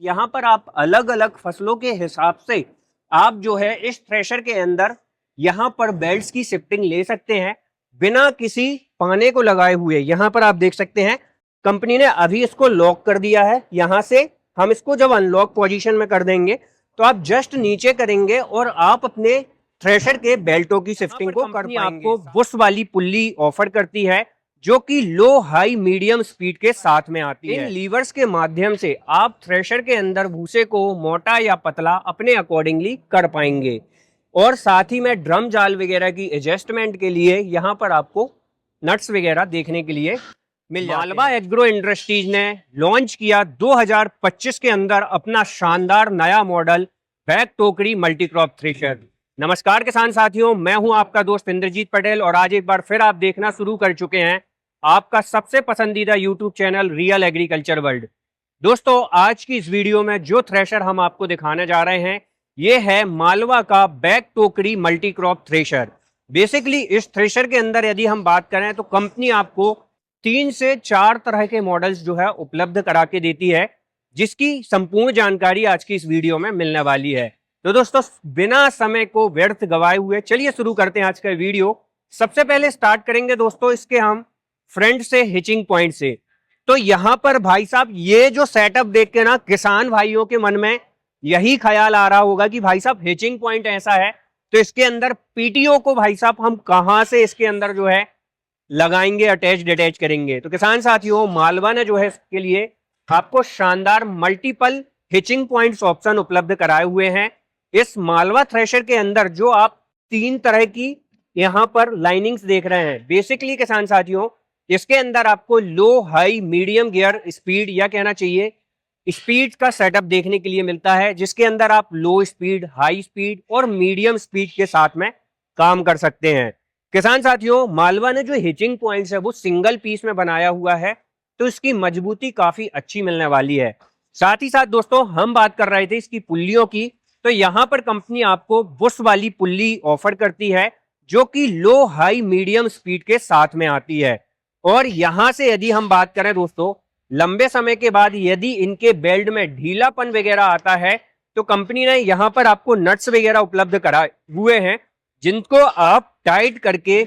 यहाँ पर आप अलग अलग फसलों के हिसाब से आप जो है इस थ्रेशर के अंदर यहाँ पर बेल्ट्स की शिफ्टिंग ले सकते हैं बिना किसी पाने को लगाए हुए। यहाँ पर आप देख सकते हैं कंपनी ने अभी इसको लॉक कर दिया है। यहाँ से हम इसको जब अनलॉक पोजीशन में कर देंगे तो आप जस्ट नीचे करेंगे और आप अपने थ्रेशर के बेल्टों की शिफ्टिंग को कर पाएंगे। आपको बुश वाली पुल्ली ऑफर करती है जो कि लो हाई मीडियम स्पीड के साथ में आती है। इन लीवर्स के माध्यम से आप थ्रेशर के अंदर भूसे को मोटा या पतला अपने अकॉर्डिंगली कर पाएंगे। और साथ ही में ड्रम जाल वगैरह की एडजस्टमेंट के लिए यहाँ पर आपको नट्स वगैरह देखने के लिए मिल जाते हैं। मालवा एग्रो इंडस्ट्रीज ने लॉन्च किया 2025 के अंदर अपना शानदार नया मॉडल बैक टोकरी मल्टीक्रॉप थ्रेशर। नमस्कार किसान साथियों, मैं हूं आपका दोस्त इंद्रजीत पटेल और आज एक बार फिर आप देखना शुरू कर चुके हैं आपका सबसे पसंदीदा YouTube channel real agriculture world. दोस्तों, आज की इस वीडियो में जो थ्रेशर हम आपको दिखाने जा रहे हैं ये है मालवा का बैक टोकरी मल्टीक्रॉप थ्रेशर। बेसिकली इस थ्रेशर के अंदर यदि हम बात करें तो कंपनी आपको 3 से 4 तरह के मॉडल्स जो है उपलब्ध करा के देती है, जिसकी संपूर्ण जानकारी आज की इस वीडियो में मिलने वाली है। तो दोस्तों, बिना समय को व्यर्थ गवाए हुए चलिए शुरू करते हैं आज का वीडियो। सबसे पहले स्टार्ट करेंगे दोस्तों इसके हम फ्रंट से हिचिंग पॉइंट से। तो यहां पर भाई साहब ये जो सेटअप देख के ना किसान भाइयों के मन में यही ख्याल आ रहा होगा कि भाई साहब हिचिंग पॉइंट ऐसा है तो इसके अंदर पीटीओ को भाई साहब हम कहां से इसके अंदर जो है लगाएंगे, अटैच डिटैच करेंगे। तो किसान साथियों, मालवा ने जो है इसके लिए आपको शानदार मल्टीपल हिचिंग पॉइंट्स ऑप्शन उपलब्ध कराए हुए हैं। इस मालवा थ्रेशर के अंदर जो आप 3 तरह की यहां पर लाइनिंग्स देख रहे हैं, बेसिकली किसान साथियों इसके अंदर आपको लो हाई मीडियम गियर स्पीड या कहना चाहिए स्पीड का सेटअप देखने के लिए मिलता है, जिसके अंदर आप लो स्पीड, हाई स्पीड और मीडियम स्पीड के साथ में काम कर सकते हैं। किसान साथियों, मालवा ने जो हिचिंग पॉइंट्स है वो सिंगल पीस में बनाया हुआ है तो इसकी मजबूती काफी अच्छी मिलने वाली है। साथ ही साथ दोस्तों हम बात कर रहे थे इसकी पुल्लियों की, तो यहां पर कंपनी आपको बुश वाली पुल्ली ऑफर करती है जो कि लो हाई मीडियम स्पीड के साथ में आती है। और यहां से यदि हम बात करें दोस्तों, लंबे समय के बाद यदि इनके बेल्ट में ढीलापन वगैरह आता है तो कंपनी ने यहां पर आपको नट्स वगैरह उपलब्ध कराए हुए हैं जिनको आप टाइट करके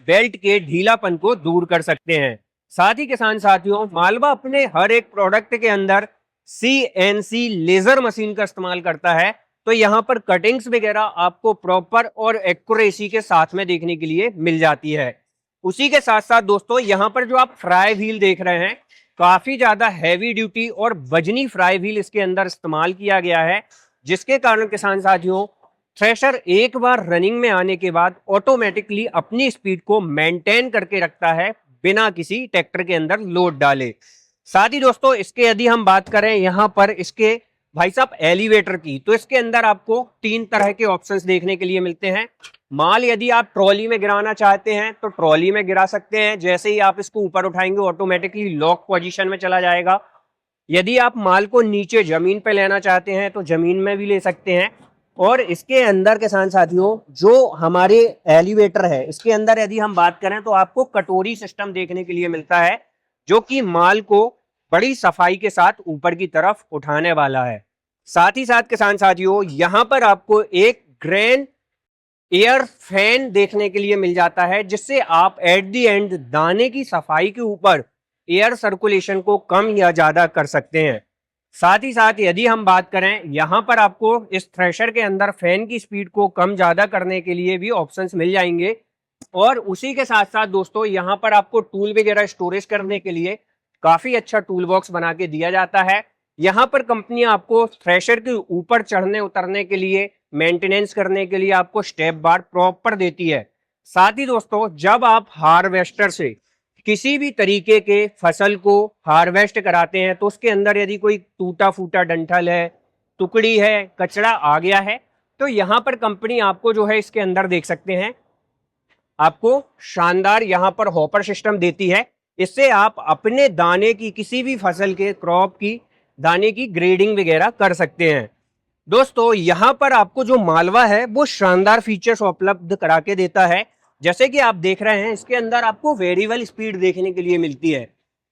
बेल्ट के ढीलापन को दूर कर सकते हैं। साथ ही किसान साथियों, मालवा अपने हर एक प्रोडक्ट के अंदर CNC लेजर मशीन का इस्तेमाल करता है, तो यहां पर कटिंग्स वगैरह आपको प्रॉपर और एक्यूरेसी के साथ में देखने के लिए मिल जाती है। उसी के साथ साथ दोस्तों यहां पर जो आप फ्राई व्हील देख रहे हैं, काफी ज्यादा हैवी ड्यूटी और वजनी फ्राई व्हील इसके अंदर इस्तेमाल किया गया है, जिसके कारण किसान साथियों थ्रेशर एक बार रनिंग में आने के बाद ऑटोमेटिकली अपनी स्पीड को मेंटेन करके रखता है बिना किसी ट्रैक्टर के अंदर लोड डाले। साथ ही दोस्तों इसके यदि हम बात करें यहां पर इसके भाई साहब एलिवेटर की, तो इसके अंदर आपको 3 तरह के ऑप्शंस देखने के लिए मिलते हैं। माल यदि आप ट्रॉली में गिराना चाहते हैं तो ट्रॉली में गिरा सकते हैं, जैसे ही आप इसको ऊपर उठाएंगे ऑटोमेटिकली लॉक पोजीशन में चला जाएगा। यदि आप माल को नीचे जमीन पे लेना चाहते हैं तो जमीन में भी ले सकते हैं। और इसके अंदर किसान साथियों जो हमारे एलिवेटर है, इसके अंदर यदि हम बात करें तो आपको कटोरी सिस्टम देखने के लिए मिलता है जो कि माल को बड़ी सफाई के साथ ऊपर की तरफ उठाने वाला है। साथ ही साथ किसान साथियों यहां पर आपको एक ग्रेन एयर फैन देखने के लिए मिल जाता है, जिससे आप एट द एंड दाने की सफाई के ऊपर एयर सर्कुलेशन को कम या ज्यादा कर सकते हैं। साथ ही साथ यदि हम बात करें यहां पर आपको इस थ्रेशर के अंदर फैन की स्पीड को कम ज्यादा करने के लिए भी ऑप्शंस मिल जाएंगे। और उसी के साथ साथ दोस्तों यहां पर आपको टूल वगैरह स्टोरेज करने के लिए काफी अच्छा टूल बॉक्स बना के दिया जाता है। यहां पर कंपनी आपको थ्रेशर के ऊपर चढ़ने उतरने के लिए, मेंटेनेंस करने के लिए आपको स्टेप बार प्रॉपर देती है। साथ ही दोस्तों जब आप हार्वेस्टर से किसी भी तरीके के फसल को हार्वेस्ट कराते हैं तो उसके अंदर यदि कोई टूटा फूटा डंठल है, टुकड़ी है, कचरा आ गया है, तो यहां पर कंपनी आपको जो है इसके अंदर देख सकते हैं आपको शानदार यहां पर हॉपर सिस्टम देती है। इससे आप अपने दाने की, किसी भी फसल के क्रॉप की दाने की ग्रेडिंग वगैरह कर सकते हैं। दोस्तों यहां पर आपको जो मालवा है वो शानदार फीचर्स उपलब्ध करा के देता है। जैसे कि आप देख रहे हैं इसके अंदर आपको वेरिएबल स्पीड देखने के लिए मिलती है।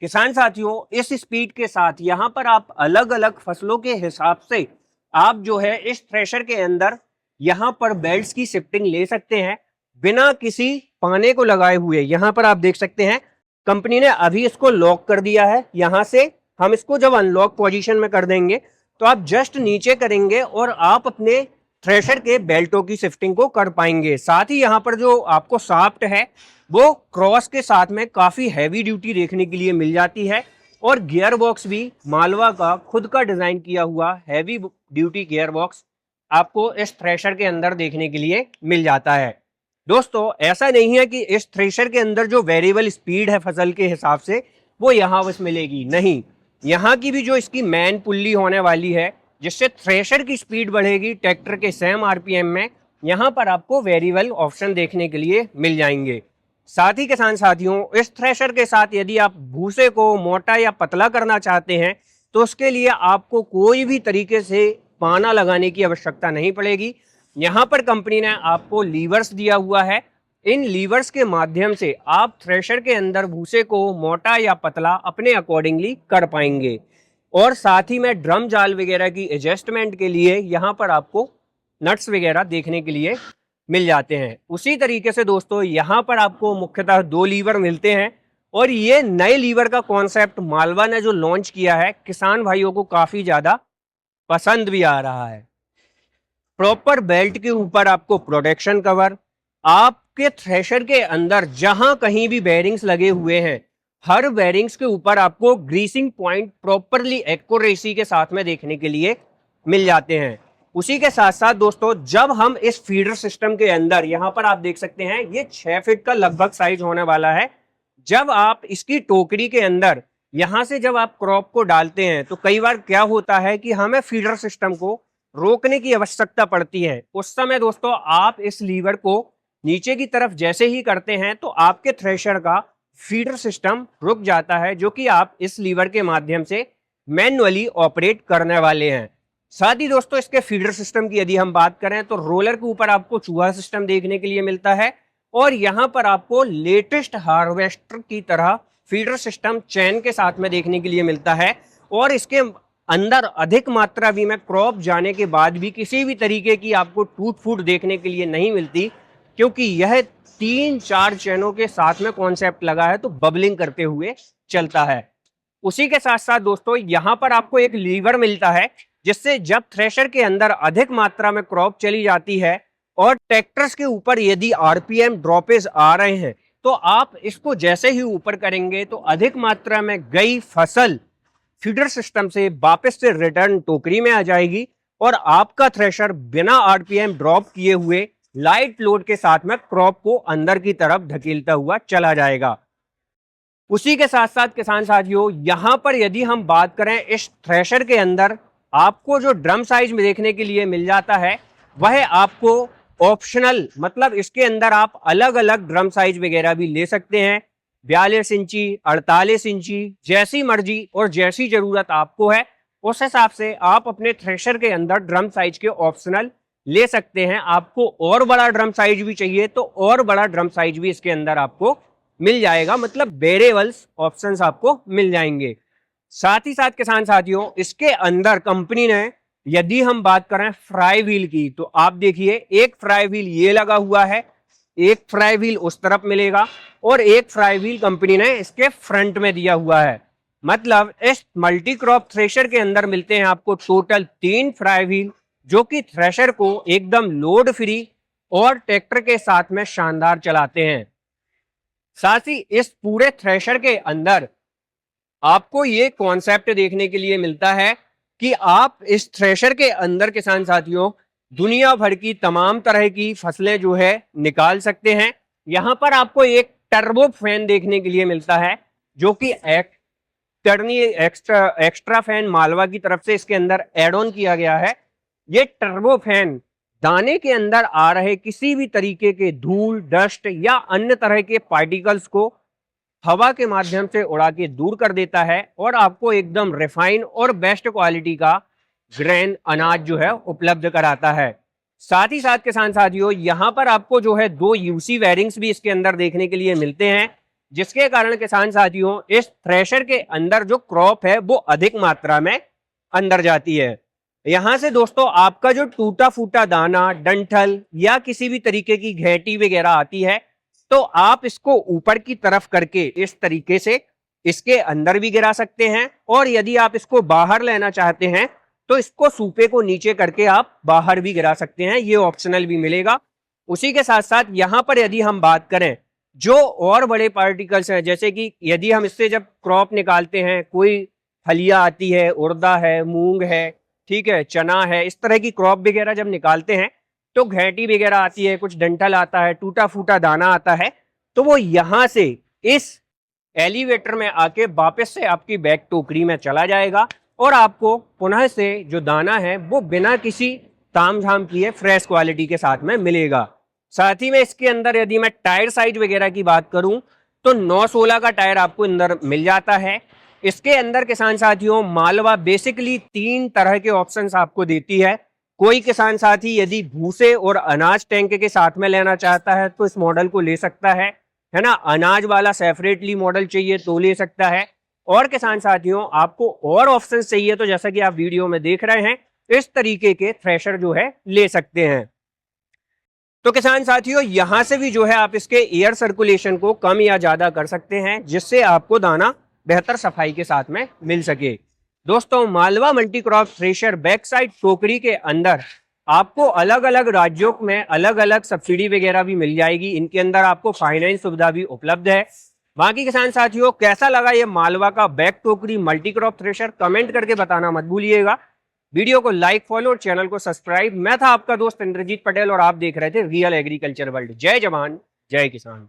किसान साथियों, इस स्पीड के साथ यहाँ पर आप अलग अलग फसलों के हिसाब से आप जो है इस थ्रेशर के अंदर यहाँ पर बेल्ट्स की शिफ्टिंग ले सकते हैं बिना किसी पाने को लगाए हुए। यहाँ पर आप देख सकते हैं कंपनी ने अभी इसको लॉक कर दिया है। यहाँ से हम इसको जब अनलॉक पोजीशन में कर देंगे तो आप जस्ट नीचे करेंगे और आप अपने थ्रेशर के बेल्टों की शिफ्टिंग को कर पाएंगे। साथ ही यहाँ पर जो आपको शाफ्ट है वो क्रॉस के साथ में काफी हैवी ड्यूटी देखने के लिए मिल जाती है और गियर बॉक्स भी मालवा का खुद का डिजाइन किया हुआ हैवी ड्यूटी गियर बॉक्स आपको इस थ्रेशर के अंदर देखने के लिए मिल जाता है। दोस्तों, ऐसा नहीं है कि इस थ्रेशर के अंदर जो वेरिएबल स्पीड है फसल के हिसाब से वो यहाँ बस मिलेगी, नहीं, यहाँ की भी जो इसकी मैन पुल्ली होने वाली है जिससे थ्रेशर की स्पीड बढ़ेगी ट्रैक्टर के सेम आरपीएम में, यहाँ पर आपको वेरिएबल ऑप्शन देखने के लिए मिल जाएंगे। साथ ही किसान साथियों, इस थ्रेशर के साथ यदि आप भूसे को मोटा या पतला करना चाहते हैं तो उसके लिए आपको कोई भी तरीके से पाना लगाने की आवश्यकता नहीं पड़ेगी। यहाँ पर कंपनी ने आपको लीवर्स दिया हुआ है। इन लीवर्स के माध्यम से आप थ्रेशर के अंदर भूसे को मोटा या पतला अपने अकॉर्डिंगली कर पाएंगे। और साथ ही में ड्रम जाल वगैरह की एडजस्टमेंट के लिए यहाँ पर आपको नट्स वगैरह देखने के लिए मिल जाते हैं। उसी तरीके से दोस्तों, यहाँ पर आपको मुख्यतः 2 लीवर मिलते हैं और ये नए लीवर का कॉन्सेप्ट मालवा ने जो लॉन्च किया है किसान भाइयों को काफी ज्यादा पसंद भी आ रहा है। प्रॉपर बेल्ट के ऊपर आपको प्रोटेक्शन कवर, आपके थ्रेशर के अंदर जहां कहीं भी बेयरिंग्स लगे हुए हैं हर बेयरिंग्स के ऊपर आपको ग्रीसिंग पॉइंट प्रॉपरली एक्यूरेसी के साथ में देखने के लिए मिल जाते हैं। उसी के साथ साथ दोस्तों, जब हम इस फीडर सिस्टम के अंदर यहाँ पर आप देख सकते हैं ये 6 फीट का लगभग साइज होने वाला है। जब आप इसकी टोकरी के अंदर यहाँ से जब आप क्रॉप को डालते हैं तो कई बार क्या होता है कि हमें फीडर सिस्टम को रोकने की आवश्यकता पड़ती है। उस समय दोस्तों आप इस लीवर को नीचे की तरफ जैसे ही करते हैं तो आपके थ्रेशर का फीडर सिस्टम रुक जाता है, जो कि आप इस लीवर के माध्यम से मैन्युअली ऑपरेट करने वाले हैं। साथ ही दोस्तों, इसके फीडर सिस्टम की यदि हम बात करें तो रोलर के ऊपर आपको चूहा सिस्टम देखने के लिए मिलता है और यहाँ पर आपको लेटेस्ट हार्वेस्टर की तरह फीडर सिस्टम चैन के साथ में देखने के लिए मिलता है। और इसके अंदर अधिक मात्रा भी में क्रॉप जाने के बाद भी किसी भी तरीके की आपको टूट फूट देखने के लिए नहीं मिलती, क्योंकि यह 3-4 चैनों के साथ में कॉन्सेप्ट लगा है तो बबलिंग करते हुए चलता है। उसी के साथ साथ दोस्तों, यहाँ पर आपको एक लीवर मिलता है जिससे जब थ्रेशर के अंदर अधिक मात्रा में क्रॉप चली जाती है और ट्रैक्टर्स के ऊपर यदि आरपीएम ड्रॉपेज आ रहे हैं तो आप इसको जैसे ही ऊपर करेंगे तो अधिक मात्रा में गई फसल फीडर सिस्टम से वापस से रिटर्न टोकरी में आ जाएगी और आपका थ्रेशर बिना आरपीएम ड्रॉप किए हुए लाइट लोड के साथ में क्रॉप को अंदर की तरफ धकेलता हुआ चला जाएगा। उसी के साथ साथ किसान साथियों, यहां पर यदि हम बात करें इस थ्रेशर के अंदर आपको जो ड्रम साइज में देखने के लिए मिल जाता है वह आपको ऑप्शनल, मतलब इसके अंदर आप अलग अलग ड्रम साइज वगैरह भी ले सकते हैं। 42 इंची, 48 इंची, जैसी मर्जी और जैसी जरूरत आपको है उस हिसाब से आप अपने थ्रेशर के अंदर ड्रम साइज के ऑप्शनल ले सकते हैं। आपको और बड़ा ड्रम साइज भी चाहिए तो और बड़ा ड्रम साइज भी इसके अंदर आपको मिल जाएगा, मतलब वेरिएबल्स ऑप्शंस आपको मिल जाएंगे। साथ ही साथ किसान साथियों, इसके अंदर कंपनी ने यदि हम बात करें फ्राई व्हील की तो आप देखिए एक फ्राई व्हील ये लगा हुआ है, एक फ्राई व्हील उस तरफ मिलेगा और एक फ्राई व्हील कंपनी ने इसके फ्रंट में दिया हुआ है। मतलब इस मल्टी क्रॉप थ्रेशर के अंदर मिलते हैं आपको टोटल 3 फ्राई व्हील, जो कि थ्रेशर को एकदम लोड फ्री और ट्रैक्टर के साथ में शानदार चलाते हैं। साथ ही इस पूरे थ्रेशर के अंदर आपको ये कॉन्सेप्ट देखने के लिए मिलता है कि आप इस थ्रेशर के अंदर किसान साथियों दुनिया भर की तमाम तरह की फसलें जो है निकाल सकते हैं। यहाँ पर आपको एक टर्बो फैन देखने के लिए मिलता है, जो कि एक्स्ट्रा फैन मालवा की तरफ से इसके अंदर एड ऑन किया गया है। ये टर्बो फैन दाने के अंदर आ रहे किसी भी तरीके के धूल, डस्ट या अन्य तरह के पार्टिकल्स को हवा के माध्यम से उड़ा के दूर कर देता है और आपको एकदम रिफाइन और बेस्ट क्वालिटी का ग्रेन अनाज जो है उपलब्ध कराता है। साथ ही साथ किसान साथियों, यहाँ पर आपको जो है 2 यूसी वायरिंग्स भी इसके अंदर देखने के लिए मिलते हैं। जिसके कारण किसान साथियों इस थ्रेशर के अंदर जो क्रॉप है वो अधिक मात्रा में अंदर जाती है। यहां से दोस्तों आपका जो टूटा फूटा दाना, डंठल या किसी भी तरीके की घेटी वगैरह आती है, तो आप इसको ऊपर की तरफ करके इस तरीके से इसके अंदर भी गिरा सकते हैं, और यदि आप इसको बाहर लेना चाहते हैं तो इसको सूपे को नीचे करके आप बाहर भी गिरा सकते हैं, ये ऑप्शनल भी मिलेगा। उसी के साथ साथ यहां पर यदि हम बात करें जो और बड़े पार्टिकल्स हैं, जैसे कि यदि हम इससे जब क्रॉप निकालते हैं, कोई फलियां आती है, उड़दा है, मूंग है, ठीक है, चना है, इस तरह की क्रॉप वगैरह जब निकालते हैं तो घेटी वगैरह आती है, कुछ डंठल आता है, टूटा फूटा दाना आता है, तो वो यहां से इस एलिवेटर में आके वापस से आपकी बैग टोकरी में चला जाएगा और आपको पुनः से जो दाना है वो बिना किसी तामझाम किए फ्रेश क्वालिटी के साथ में मिलेगा। साथ ही में इसके अंदर यदि मैं टायर साइज वगैरह की बात करूं तो 916 का टायर आपको अंदर मिल जाता है। इसके अंदर किसान साथियों मालवा बेसिकली 3 तरह के ऑप्शंस आपको देती है। कोई किसान साथी यदि भूसे और अनाज टैंक के साथ में लेना चाहता है तो इस मॉडल को ले सकता है ना। अनाज वाला सेपरेटली मॉडल चाहिए तो ले सकता है। और किसान साथियों आपको और ऑप्शन चाहिए तो जैसा कि आप वीडियो में देख रहे हैं इस तरीके के थ्रेशर जो है ले सकते हैं। तो किसान साथियों यहां से भी जो है आप इसके एयर सर्कुलेशन को कम या ज्यादा कर सकते हैं, जिससे आपको दाना बेहतर सफाई के साथ में मिल सके। दोस्तों Malwa multi crop thresher back side टोकरी के अंदर आपको अलग अलग राज्यों में अलग अलग सब्सिडी वगैरह भी मिल जाएगी। इनके अंदर आपको फाइनेंस सुविधा भी उपलब्ध है। बाकी किसान साथियों कैसा लगा ये मालवा का बैक टोकरी मल्टी क्रॉप थ्रेशर, कमेंट करके बताना मत भूलिएगा। वीडियो को लाइक, फॉलो और चैनल को सब्सक्राइब। मैं था आपका दोस्त इंद्रजीत पटेल और आप देख रहे थे रियल एग्रीकल्चर वर्ल्ड। जय जवान जय किसान।